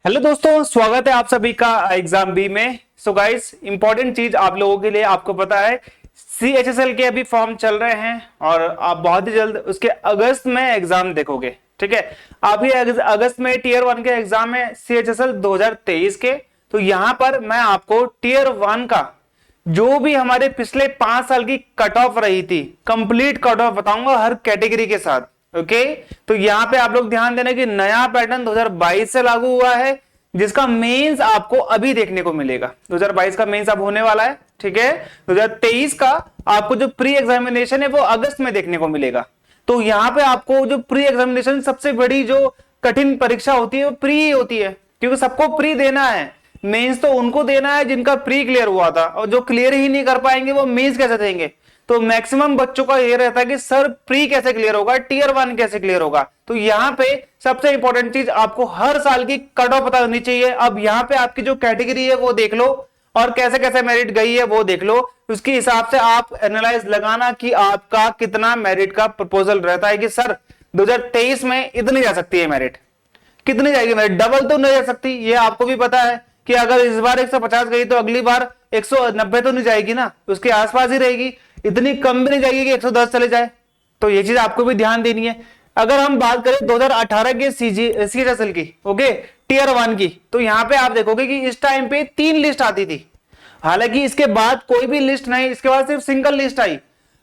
Hello दोस्तों, स्वागत है आप सभी का एग्जाम बी में। सो गाइस, इंपॉर्टेंट चीज आप लोगों के लिए, आपको पता है CHSL के अभी फॉर्म चल रहे हैं और आप बहुत ही जल्द उसके अगस्त में एग्जाम देखोगे। ठीक है, अभी अगस्त में टीयर 1 के एग्जाम है CHSL 2023 के। तो यहां पर मैं आपको टीयर 1 का जो भी हमारे पिछले 5 साल की कट ऑफ रही थी, कंप्लीट कट ऑफ बताऊंगा हर कैटेगरी के साथ। ओके, तो यहां पे आप लोग ध्यान देना कि नया पैटर्न 2022 से लागू हुआ है, जिसका मेंस आपको अभी देखने को मिलेगा। 2022 का मेंस अब होने वाला है। ठीक है, 2023 का आपको जो प्री एग्जामिनेशन है वो अगस्त में देखने को मिलेगा। तो यहां पे आपको जो प्री एग्जामिनेशन सबसे बड़ी जो कठिन परीक्षा होती है वो प्री होती है, क्योंकि सबको प्री देना है। मेंस तो उनको देना है जिनका प्री क्लियर हुआ था, और जो क्लियर ही नहीं कर पाएंगे वो मेंस कैसे देंगे। तो मैक्सिमम बच्चों का ये रहता है कि सर प्री कैसे क्लियर होगा, टीयर 1 कैसे क्लियर होगा। तो यहाँ पे सबसे इंपॉर्टेंट चीज आपको हर साल की कट ऑफ पता होनी चाहिए। अब यहाँ पे आपकी जो कैटेगरी है वो देख लो और कैसे कैसे मेरिट गई है वो देख लो। उसके हिसाब से आप एनालाइज लगाना कि आपका कितना मेरिट का प्रपोजल रहता है कि सर 2023 में इतनी जा सकती है मेरिट, कितनी जाएगी मेरिट, डबल तो नहीं जा सकती। ये आपको भी पता है कि अगर इस बार 150 गई तो अगली बार 190 तो नहीं जाएगी ना, उसके आसपास ही रहेगी। इतनी कम भी नहीं जाएगी कि 110 चले जाए। तो ये चीज आपको भी ध्यान देनी है। अगर हम बात करें 2018 के CHSL की, ओके, टीयर 1 की, तो यहां पे आप देखोगे कि इस टाइम पे 3 लिस्ट आती थी। हालांकि इसके बाद कोई भी लिस्ट नहीं, इसके बाद सिर्फ सिंगल लिस्ट आई।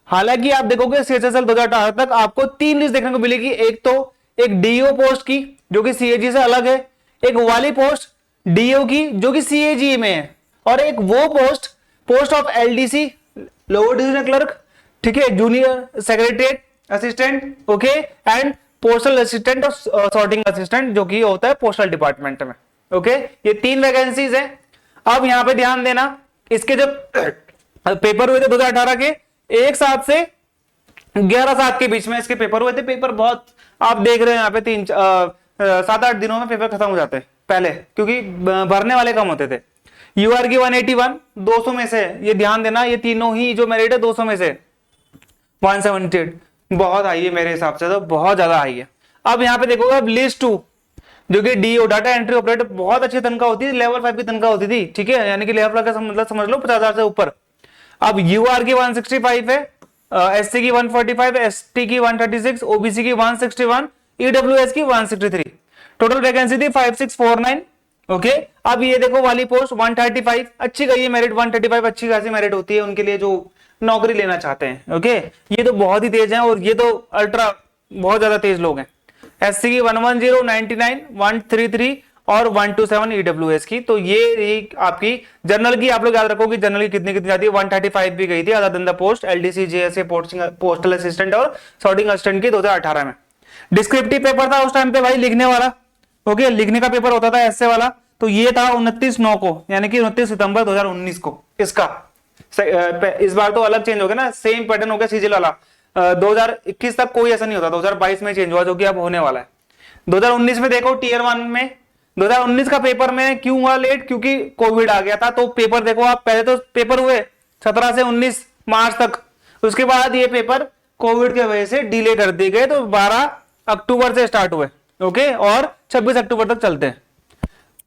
हालांकि आप देखोगे CHSL 2018 तक आपको 3 लिस्ट देखने को मिलेगी। एक तो एक डीओ पोस्ट की जो कि CAG से अलग है, एक वाली पोस्ट डीओ की जो कि CAG में है, और एक वो post of LDC lower division clerk, ठीक है, junior secretariat assistant, okay, and postal assistant और सॉर्टिंग असिस्टेंट जो कि होता है पोस्टल डिपार्टमेंट में। ओके, ये 3 वैकेंसीज है। अब यहां पे ध्यान देना, इसके जब पेपर हुए थे 2018 के, एक साथ से 11-7 के बीच में इसके पेपर हुए थे। पेपर बहुत आप देख रहे हैं यहाँ पे 7-8 दिनों में पेपर खत्म हो जाते हैं पहले, क्योंकि भरने वाले कम होते थे। यूआर की 181 200 में से, ये ध्यान देना, ये तीनों ही जो मेरिट है 200 में से 178 बहुत हाई है मेरे हिसाब से, तो बहुत ज्यादा हाई है। अब यहाँ पे देखोगे, अब लिस्ट 2 जो कि डीओ डाटा एंट्री ऑपरेटर, बहुत अच्छी तनख्वाह होती थी, लेवल 5 की तनख्वाह होती थी। ठीक है, यानी कि लेवल का मतलब समझ लो 50,000 से ऊपर। अब यूआर की 165 है, एससी की 145, एसटी की 136, ओबीसी की 161, ईडब्ल्यूएस की 163। टोटल वैकेंसी थी 5649। ओके, अब ये देखो वाली पोस्ट 135, अच्छी गई है मेरिट, 135 अच्छी खासी मेरिट होती है उनके लिए जो नौकरी लेना चाहते हैं। ओके, ये तो बहुत ही तेज हैं, और ये तो अल्ट्रा बहुत ज्यादा तेज लोग हैं। एससी की 110, 99, 133 और 127 ईडब्ल्यूएस की। तो ये आपकी जनरल की आप लोग याद रखो कि जनरल की कितनी कितनी जाती है, 135 भी गई थी other than the post LDC JSA postal assistant और सॉर्टिंग असिस्टेंट की 2018 में। डिस्क्रिप्टिव पेपर था उस टाइम पे भाई, लिखने वाला, ओके, लिखने का पेपर होता था ऐसे वाला। तो ये था 29/9 को, यानी कि 29 सितंबर 2019 को इसका। इस बार तो अलग चेंज हो गया ना, सेम पैटर्न हो गया सीजीएल वाला। 2021 तक कोई ऐसा नहीं होता, 2022 में चेंज हुआ जो कि अब होने वाला है। 2019 में देखो टीयर 1 में 2019 का पेपर में क्यों हुआ लेट, क्योंकि कोविड आ गया था। तो पेपर देखो आप, पहले तो पेपर हुए 17 से 19 मार्च तक, उसके बाद ये पेपर कोविड की वजह से डिले कर दिए गए, तो 12 अक्टूबर से स्टार्ट हुए, ओके, और 26 अक्टूबर तक चलते हैं।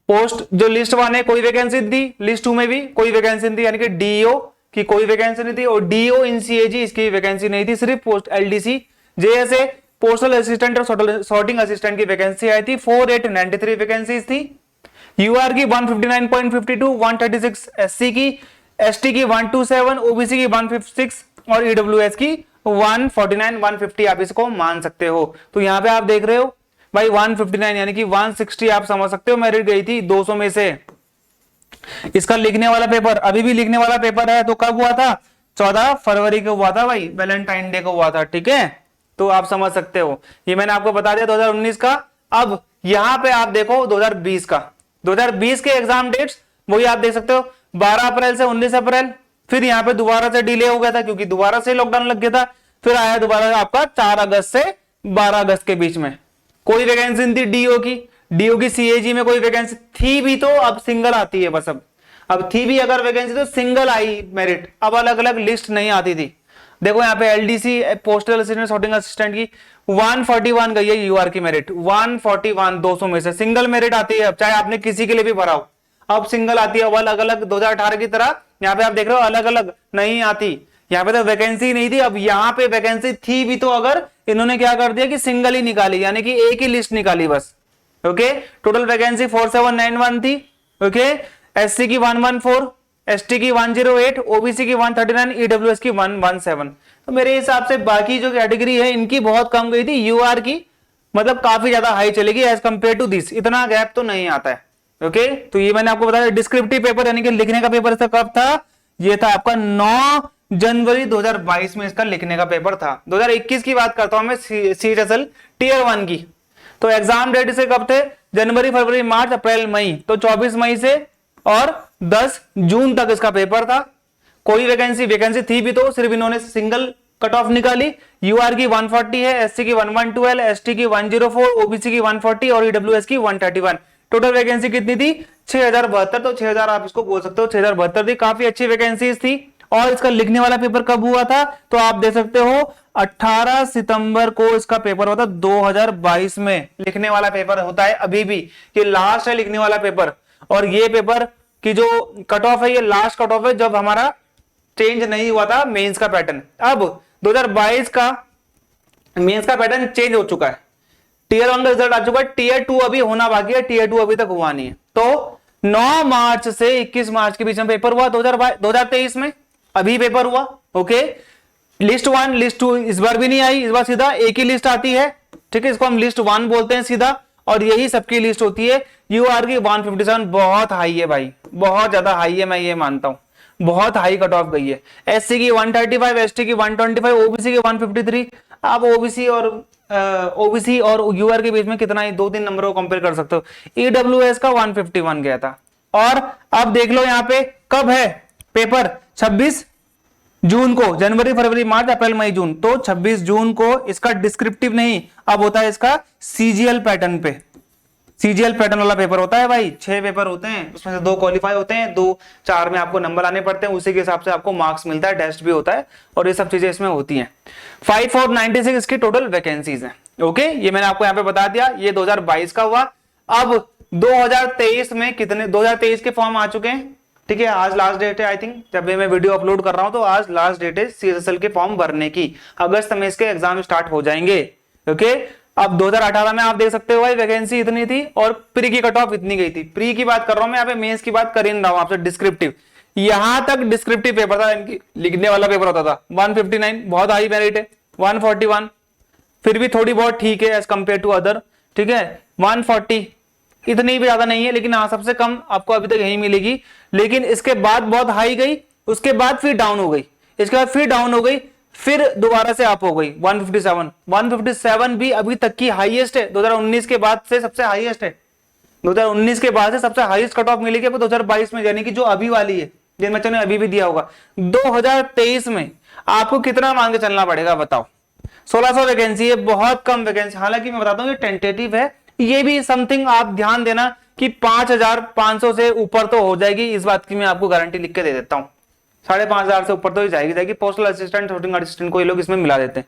पोस्ट जो लिस्ट 1 है कोई वैकेंसी थी, लिस्ट 2 में भी कोई वैकेंसी नहीं थी, यानी कि डीओ की कोई वैकेंसी नहीं थी, और डीओ इन सीएजी इसकी वैकेंसी नहीं थी, सिर्फ post LDC JSA postal assistant और सॉर्टिंग असिस्टेंट की वैकेंसी आई थी। 4893 वैकेंसीज थी। यूआर की 159.52, 136 एससी की, एसटी की 127, ओबीसी की 156 और ईडब्ल्यूएस की 149, 150 आप इसको मान सकते हो। तो यहां पे आप देख रहे हो भाई 159 यानी कि 160 आप समझ सकते हो मेरिट गई थी 200 में से। इसका लिखने वाला पेपर अभी भी लिखने वाला पेपर है, तो कब हुआ था, 14 फरवरी को हुआ था भाई, वैलेंटाइन डे को हुआ था। ठीक है, तो आप समझ सकते हो, ये मैंने आपको बता दिया 2019 का। अब यहां पे आप देखो 2020 का, 2020 के एग्जाम डेट्स वही आप देख सकते हो, 12 अप्रैल से 19 अप्रैल। फिर यहाँ पे दोबारा से डिले हो गया था क्योंकि दोबारा से लॉकडाउन लग गया था। फिर आया दोबारा आपका 4 अगस्त से 12 अगस्त के बीच में। कोई वैकेंसी नहीं थी डीओ की सीएजी में कोई वैकेंसी थी भी तो अब सिंगल आती है बस। अब थी भी अगर वैकेंसी तो सिंगल आई मेरिट, अब अलग अलग लिस्ट नहीं आती थी। देखो यहाँ पे LDC postal assistant sorting assistant की 141 गई है यूआर की मेरिट, 141 200 में से सिंगल मेरिट आती है। अब चाहे आपने किसी के लिए भी भरा हो, अब सिंगल आती है, अलग अलग 2018 की तरह यहाँ पे आप देख रहे हो अलग अलग नहीं आती। यहाँ पे तो वैकेंसी नहीं थी, अब यहाँ पे वैकेंसी थी भी तो अगर इन्होंने क्या कर दिया कि सिंगल ही निकाली, यानी कि एक ही लिस्ट निकाली बस। ओके, टोटल वैकेंसी 4791 थी। ओके, एससी की 114, एसटी की 108, ओबीसी की 139, ईडब्ल्यूएस की 117। तो मेरे हिसाब से बाकी जो कैटेगरी है इनकी बहुत कम गई थी, यूआर की मतलब काफी ज्यादा हाई चलेगी एज कंपेयर टू दिस, इतना गैप तो नहीं आता है। ओके, तो ये मैंने आपको बताया डिस्क्रिप्टिव पेपर यानी कि लिखने का पेपर इसका कब था, ये था आपका 9 जनवरी 2022 में इसका लिखने का पेपर था। 2021 की बात करता हूं मैं सीएचएसएल टीयर 1 की, तो एग्जाम डेट से कब थे, जनवरी फरवरी मार्च अप्रैल मई, तो 24 मई से और 10 जून तक इसका पेपर था। कोई वैकेंसी थी भी तो सिर्फ इन्होंने सिंगल कट ऑफ निकाली। यूआर की 140 है, एससी की 112, एसटी की 104, ओबीसी की 140 और ईडब्ल्यूएस की 131। टोटल वैकेंसी कितनी थी, 6072। तो 6000 आप इसको बोल सकते हो, 6072 थी, काफी अच्छी वैकेंसीज थी। और इसका लिखने वाला पेपर कब हुआ था, तो आप देख सकते हो 18 सितंबर को इसका पेपर होता 2022 में। लिखने वाला पेपर होता है अभी भी, ये लास्ट है लिखने वाला पेपर। और ये पेपर की जो कट ऑफ है ये लास्ट कट ऑफ है जब हमारा चेंज नहीं हुआ था मेंस का पैटर्न। अब 2022 का मेंस का पैटर्न चेंज हो चुका है, टीयर 1 का रिजल्ट आ चुका है, टीयर 2 अभी होना बाकी है, टीयर 2 अभी तक हुआ नहीं है। तो 9 मार्च से 21 मार्च के बीच में पेपर हुआ 2023 में, अभी पेपर हुआ। ओके, लिस्ट 1 लिस्ट 2 इस बार भी नहीं आई, इस बार सीधा एक ही लिस्ट आती है। ठीक है, इसको हम लिस्ट 1 बोलते हैं सीधा, और यही सबकी लिस्ट होती है। यूआर की 157 बहुत हाई है भाई, बहुत ज्यादा हाई है, मैं ये मानता हूं, बहुत हाई कट ऑफ गई है। एससी की 135, एसटी की 125, ओबीसी की 153। आप ओबीसी और यूआर के बीच में कितना ही 2-3 नंबरों को कंपेयर कर सकते हो। ईडब्ल्यूएस का 151 गया था। और अब देख लो यहाँ पे कब है पेपर, 26 जून को, जनवरी फरवरी मार्च अप्रैल मई जून, तो 26 जून को इसका डिस्क्रिप्टिव नहीं, अब होता है इसका सीजीएल पैटर्न पे। सीजीएल पैटर्न वाला पेपर होता है भाई, 6 पेपर होते हैं, उसमें से 2 क्वालिफाई होते हैं, 2-4 में आपको नंबर आने पड़ते हैं, उसी के हिसाब से आपको मार्क्स मिलता है, टेस्ट भी होता है, और ये सब चीजें इसमें होती हैं। 5496 इसकी टोटल वैकेंसीज हैं। ओके, ये मैंने आपको यहाँ पे बता दिया, ये 2022 का हुआ। अब 2023 में कितने 2023 के फॉर्म आ चुके हैं। ठीक है, आज लास्ट डेट है आई थिंक, जब भी मैं वीडियो अपलोड कर रहा हूं तो आज लास्ट डेट है सीएसएसएल के फॉर्म भरने की। अगस्त में इसके एग्जाम स्टार्ट हो जाएंगे। ओके, अब 2018 में आप देख सकते हो भाई वैकेंसी इतनी थी और प्री की कट ऑफ इतनी गई थी। प्री की बात कर रहा हूं मैं, यहाँ पे मेंस की बात कर ही नहीं रहा हूं आपसे, डिस्क्रिप्टिव। यहां तक डिस्क्रिप्टिव पेपर था, इनकी लिखने वाला पेपर होता था। 159 बहुत हाई मेरिट है, 141 फिर भी थोड़ी बहुत ठीक है एज कंपेयर टू अदर। ठीक है, 140 इतनी भी ज्यादा नहीं है, लेकिन हाँ सबसे कम आपको अभी तक यही मिलेगी। लेकिन इसके बाद बहुत हाई गई, उसके बाद फिर डाउन हो गई, इसके बाद फिर डाउन हो गई, फिर दोबारा से अप हो गई 157। 157 भी अभी तक की हाईएस्ट है, 2019 के बाद से सबसे हाईएस्ट है। 2019 के बाद से सबसे हाईएस्ट कट ऑफ मिलेगी आपको 2022 में, यानी कि जो अभी वाली है, जिन बच्चों ने अभी भी दिया होगा। 2023 में आपको कितना मान के चलना पड़ेगा बताओ, 1600 वैकेंसी है, बहुत कम वैकेंसी। हालांकि मैं बताता हूँ ये टेंटेटिव है, ये भी समथिंग आप ध्यान देना कि 5500 से ऊपर तो हो जाएगी, इस बात की मैं आपको गारंटी लिख के दे देता हूं। 5500 से ऊपर तो ही जाएगी। पोस्टल असिस्टेंट, शूटिंग असिस्टेंट को ये लोग इसमें मिला देते हैं।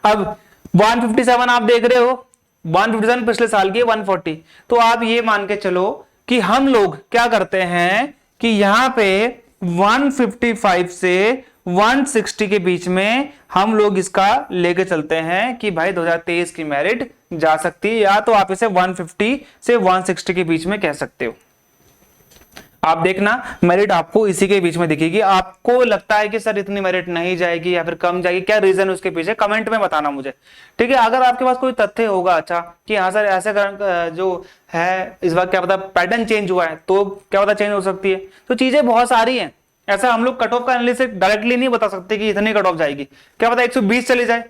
अब 157 आप देख रहे हो, 157 पिछले साल की 140, तो आप ये मान के चलो कि हम लोग क्या करते हैं कि यहां पे 155 से 160 के बीच में हम लोग इसका लेके चलते हैं कि भाई 2023 की मेरिट जा सकती है, या तो आप इसे 150 से 160 के बीच में कह सकते हो। आप देखना मेरिट आपको इसी के बीच में दिखेगी। आपको लगता है कि सर इतनी मेरिट नहीं जाएगी या फिर कम जाएगी, क्या रीजन उसके पीछे, कमेंट में बताना मुझे। ठीक है, अगर आपके पास कोई तथ्य होगा अच्छा कि हाँ सर ऐसे जो है इस बार क्या पता पैटर्न चेंज हुआ है, तो क्या पता चेंज हो सकती है, तो चीजें बहुत सारी हैं। ऐसा हम लोग कट ऑफ का एनालिसिस डायरेक्टली नहीं बता सकते कि इतनी कट ऑफ जाएगी, क्या पता 120 चली जाए।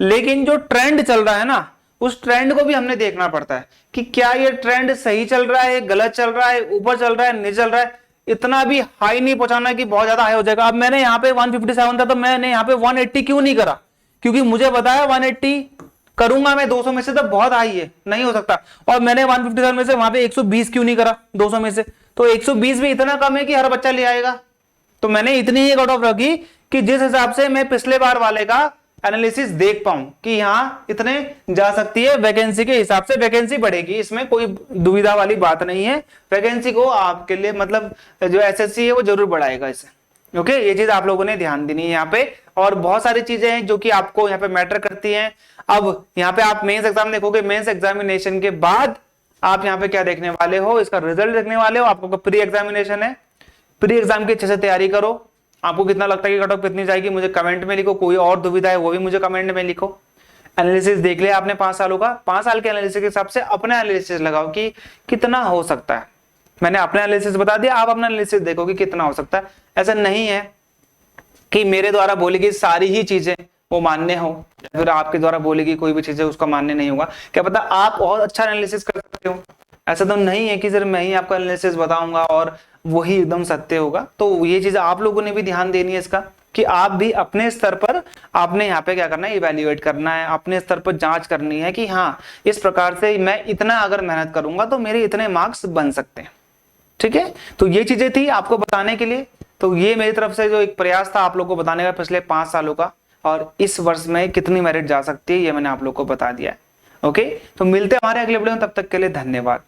लेकिन जो ट्रेंड चल रहा है ना, उस ट्रेंड को भी हमने देखना पड़ता है कि क्या ये ट्रेंड सही चल रहा है, गलत चल रहा है, ऊपर चल रहा है, नीचे चल रहा है। इतना भी हाई नहीं पहुंचाना कि बहुत ज्यादा हाई हो जाएगा। अब मैंने यहाँ पे 157 था तो मैंने यहाँ पे 180 क्यों नहीं करा, क्योंकि मुझे बताया 180 करूंगा मैं 200 में से, तो बहुत हाई है, नहीं हो सकता। और मैंने 157 में से वहां पे 120 क्यों नहीं करा 200 में से, तो 120 भी इतना कम है कि हर बच्चा ले आएगा। तो मैंने इतनी ही कट ऑफ रखी कि जिस हिसाब से मैं पिछले बार वाले का एनालिसिस देख पाऊं कि यहाँ इतने जा सकती है, वैकेंसी के हिसाब से वैकेंसी बढ़ेगी, इसमें कोई दुविधा वाली बात नहीं है। वैकेंसी को आपके लिए मतलब जो एसएससी है वो जरूर बढ़ाएगा इसे। ओके, ये चीज आप लोगों ने ध्यान देनी है यहाँ पे। और बहुत सारी चीजें हैं जो कि आपको यहाँ पे मैटर करती हैं। अब यहाँ पे आप मेंस एग्जाम देखोगे, मेंस एग्जामिनेशन के बाद आप यहाँ पे क्या देखने वाले हो, इसका रिजल्ट देखने वाले हो। आपको प्री एग्जामिनेशन है, प्री एग्जाम की अच्छे से तैयारी करो। आपको कितना लगता है कि कट ऑफ कितनी जाएगी, मुझे कमेंट में लिखो। कोई और दुविधा है वो भी मुझे कमेंट में लिखो। एनालिसिस देख लिया आपने 5 सालों का, 5 साल के एनालिसिस के हिसाब से अपना एनालिसिस लगाओ कि कितना हो सकता है। मैंने अपना एनालिसिस बता दिया, आप अपना एनालिसिस देखो कि कितना हो सकता है। ऐसा नहीं है कि मेरे द्वारा बोली गई सारी ही चीजें वो मान्य हो, या फिर आपके द्वारा बोली गई कोई भी चीजें उसका मान्य नहीं होगा। क्या पता आप बहुत अच्छा एनालिसिस कर सकते हो। ऐसा तो नहीं है कि सिर्फ मैं ही आपका एनालिसिस बताऊंगा और वही एकदम सत्य होगा। तो ये चीज आप लोगों ने भी ध्यान देनी है इसका, कि आप भी अपने स्तर पर आपने यहाँ पे क्या करना है, इवेल्युएट करना है, अपने स्तर पर जांच करनी है कि हाँ इस प्रकार से मैं इतना अगर मेहनत करूंगा तो मेरे इतने मार्क्स बन सकते हैं। ठीक है, तो ये चीजें थी आपको बताने के लिए। तो ये मेरी तरफ से जो एक प्रयास था आप लोगों को बताने का पिछले 5 सालों का, और इस वर्ष में कितनी मेरिट जा सकती है ये मैंने आप लोगों को बता दिया है। ओके, तो मिलते हैं हमारे अगले वीडियो में, तब तक के लिए धन्यवाद।